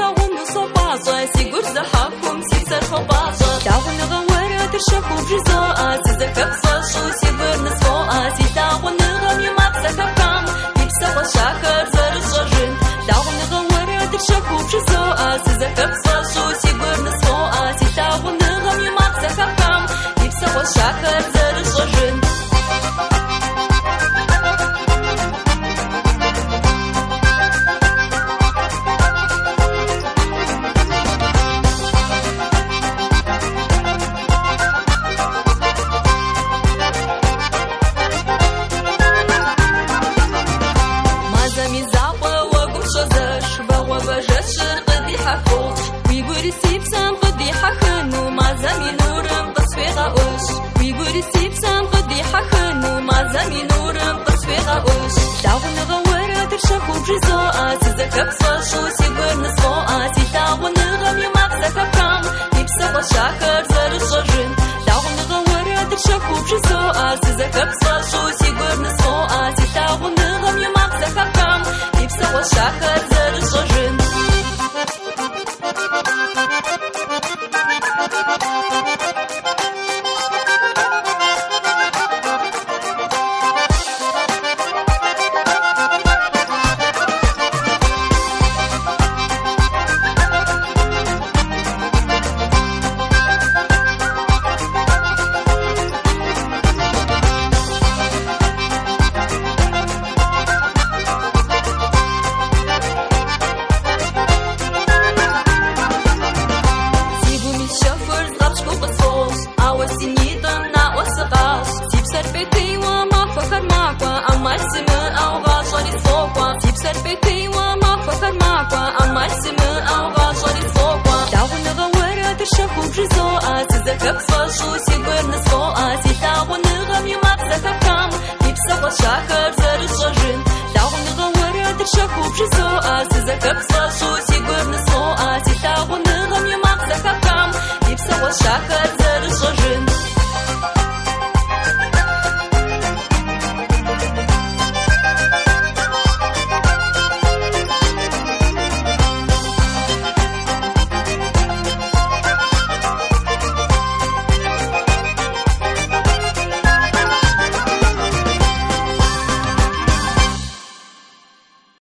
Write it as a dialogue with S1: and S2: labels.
S1: تاون صباصة سيقول زحفهم سيسر خباصة تاون غورة ترشفوا بجزاء سيزكب صاشو سيبر نسواء سيتاون غم يمابسك كام يبسا وشاكر زر الشجن تاون غورة ترشفوا بجزاء سيزكب صاشو سيبر نسواء سيتاون غم يمابسك كام يبسا وشاكر زر الشجن جزاء سيزكب صاشو سيبر نسواء سيتاون غم يمابسك كام يبسا وشاكر زر الشجن تاون غورة ترشفوا بجزاء سيزكب صاشو سيبر نسواء سيتاون غم يمابسك كام يبسا وشاكر زر الشجن سيزكب صاشو سيبر نسواء سيتاون غم يمابسك كام يبسا وشاكر زر الشجن تاون غورة ترشفوا بجزاء سيزكب صاشو سيبر نسواء سيتاون غم يمابسك كام يبسا وشاكر